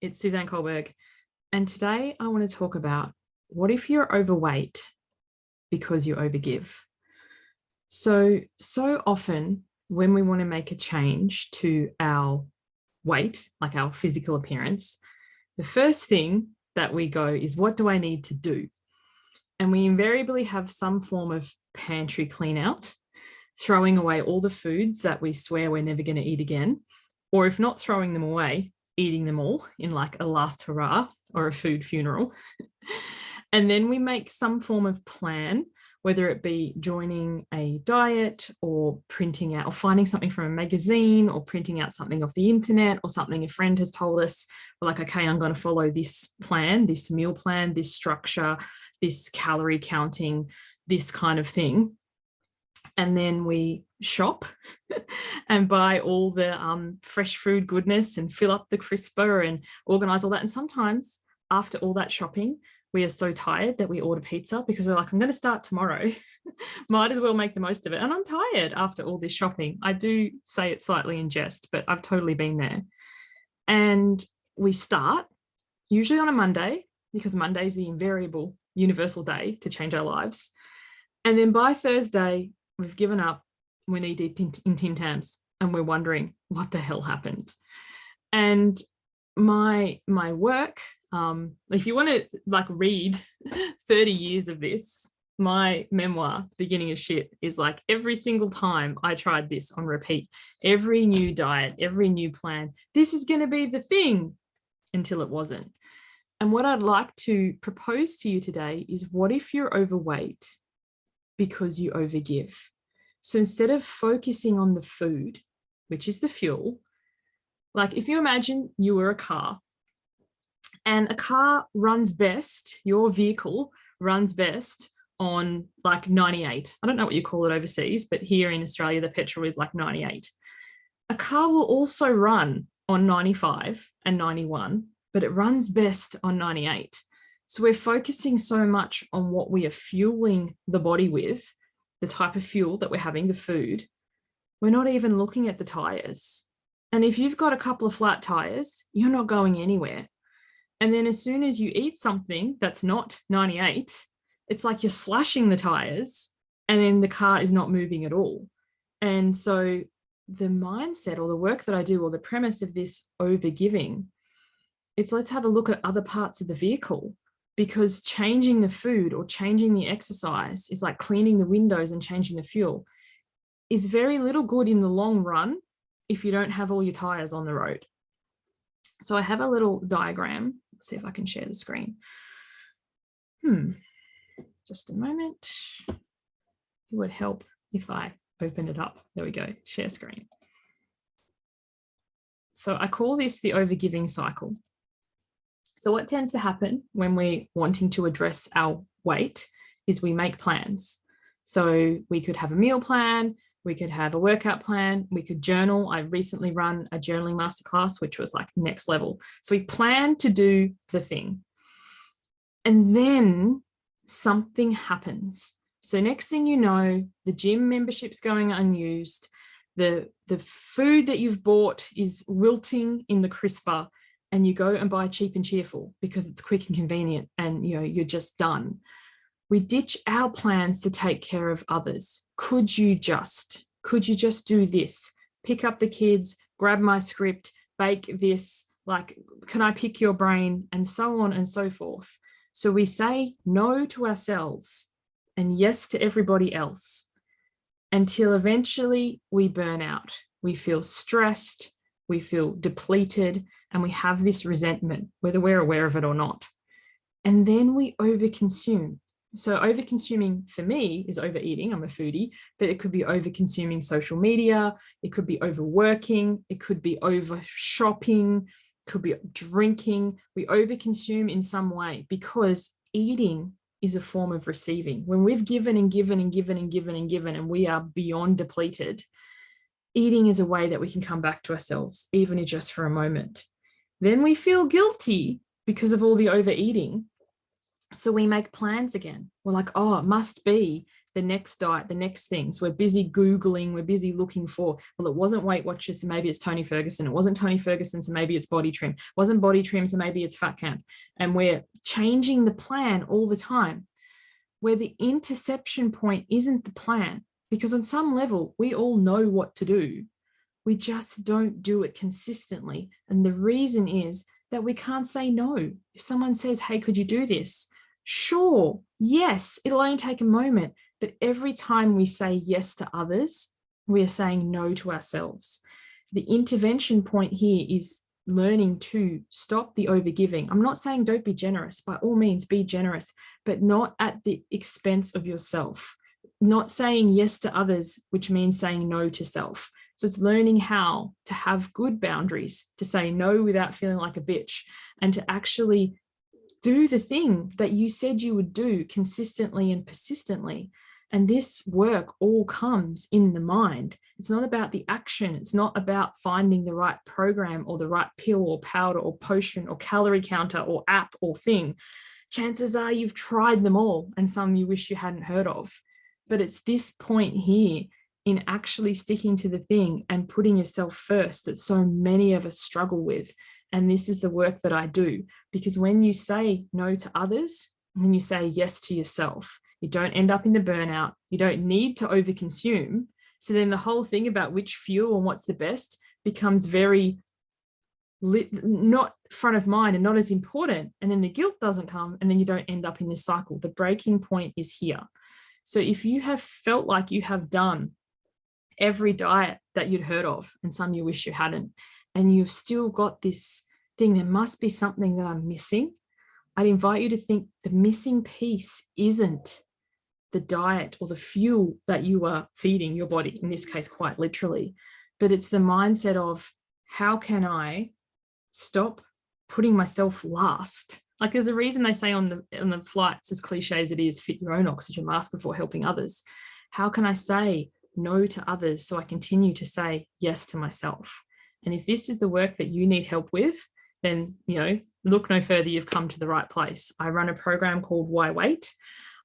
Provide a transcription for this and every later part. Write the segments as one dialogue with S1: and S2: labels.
S1: It's Suzanne Kohlberg, and today I want to talk about what if you're overweight because you overgive. So often when we want to make a change to our weight, like our physical appearance, the first thing that we go is, what do I need to do? And we invariably have some form of pantry clean out, throwing away all the foods that we swear we're never going to eat again, or if not throwing them away, eating them all in like a last hurrah or a food funeral. And then we make some form of plan, whether it be joining a diet or printing out or finding something from a magazine or printing out something off the internet or something a friend has told us. We're like, okay, I'm going to follow this plan, this meal plan, this structure, this calorie counting, this kind of thing. And then we shop and buy all the fresh food goodness and fill up the crisper and organize all that. And sometimes after all that shopping, we are so tired that we order pizza because we're like, I'm going to start tomorrow. Might as well make the most of it. And I'm tired after all this shopping. I do say it slightly in jest, but I've totally been there. And we start usually on a Monday, because Monday is the invariable universal day to change our lives. And then by Thursday, we've given up, we're knee deep in Tim Tams, and we're wondering what the hell happened. And my work, if you want to like read 30 years of this, my memoir, Beginning of Shit, is like every single time I tried this on repeat, every new diet, every new plan, this is going to be the thing, until it wasn't. And what I'd like to propose to you today is, what if you're overweight because you overgive? So instead of focusing on the food, which is the fuel, like if you imagine you were a car, and a car runs best, your vehicle runs best on like 98. I don't know what you call it overseas, but here in Australia, the petrol is like 98. A car will also run on 95 and 91, but it runs best on 98. So we're focusing so much on what we are fueling the body with, the type of fuel that we're having, the food. We're not even looking at the tires. And if you've got a couple of flat tires, you're not going anywhere. And then as soon as you eat something that's not 98, it's like you're slashing the tires and then the car is not moving at all. And so the mindset or the work that I do, or the premise of this overgiving, it's let's have a look at other parts of the vehicle, because changing the food or changing the exercise is like cleaning the windows and changing the fuel, is very little good in the long run if you don't have all your tires on the road. So I have a little diagram. Let's see if I can share the screen. Just a moment. It would help if I open it up. There we go, share screen. So I call this the overgiving cycle. So what tends to happen when we're wanting to address our weight is we make plans. So we could have a meal plan, we could have a workout plan, we could journal. I recently run a journaling masterclass, which was like next level. So we plan to do the thing. And then something happens. So next thing you know, the gym membership's going unused, the food that you've bought is wilting in the crisper, and you go and buy cheap and cheerful because it's quick and convenient, and you're just done. We ditch our plans to take care of others. Could you just do this? Pick up the kids, grab my script, bake this, like, can I pick your brain? And so on and so forth. So we say no to ourselves and yes to everybody else, until eventually we burn out. We feel stressed, we feel depleted, and we have this resentment, whether we're aware of it or not. And then we overconsume. So overconsuming for me is overeating. I'm a foodie, but it could be overconsuming social media. It could be overworking. It could be over shopping. It could be drinking. We overconsume in some way, because eating is a form of receiving. When we've given and given and given and given and given, and we are beyond depleted, eating is a way that we can come back to ourselves, even if just for a moment. Then we feel guilty because of all the overeating. So we make plans again. We're like, oh, it must be the next diet, the next things. We're busy Googling, we're busy looking for, well, it wasn't Weight Watchers, so maybe it's Tony Ferguson. It wasn't Tony Ferguson, so maybe it's Body Trim. It wasn't Body Trim, so maybe it's Fat Camp. And we're changing the plan all the time, where the interception point isn't the plan. Because on some level, we all know what to do. We just don't do it consistently. And the reason is that we can't say no. If someone says, hey, could you do this? Sure, yes, it'll only take a moment. But every time we say yes to others, we are saying no to ourselves. The intervention point here is learning to stop the overgiving. I'm not saying don't be generous. By all means, be generous, but not at the expense of yourself. Not saying yes to others, which means saying no to self. So it's learning how to have good boundaries, to say no without feeling like a bitch, and to actually do the thing that you said you would do consistently and persistently. And this work all comes in the mind. It's not about the action. It's not about finding the right program or the right pill or powder or potion or calorie counter or app or thing. Chances are you've tried them all, and some you wish you hadn't heard of. But it's this point here in actually sticking to the thing and putting yourself first that so many of us struggle with. And this is the work that I do, because when you say no to others, and then you say yes to yourself, you don't end up in the burnout. You don't need to overconsume. So then the whole thing about which fuel and what's the best becomes very not front of mind and not as important. And then the guilt doesn't come, and then you don't end up in this cycle. The breaking point is here. So if you have felt like you have done every diet that you'd heard of, and some you wish you hadn't, and you've still got this thing, there must be something that I'm missing. I'd invite you to think the missing piece isn't the diet or the fuel that you are feeding your body, in this case, quite literally, but it's the mindset of how can I stop putting myself last? Like there's a reason they say on the flights, as cliche as it is, fit your own oxygen mask before helping others. How can I say no to others so I continue to say yes to myself? And if this is the work that you need help with, then, look no further, you've come to the right place. I run a program called Why Wait?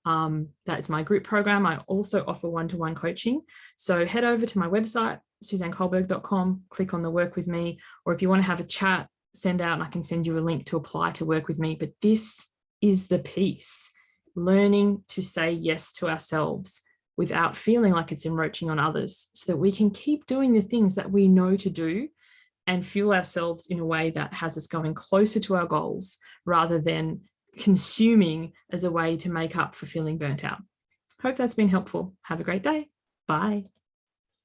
S1: That's my group program. I also offer one-to-one coaching. So head over to my website, suzannekohlberg.com, click on the work with me, or if you want to have a chat, send out and I can send you a link to apply to work with me. But this is the piece, learning to say yes to ourselves without feeling like it's encroaching on others, so that we can keep doing the things that we know to do and fuel ourselves in a way that has us going closer to our goals rather than consuming as a way to make up for feeling burnt out. Hope that's been helpful. Have a great day. Bye.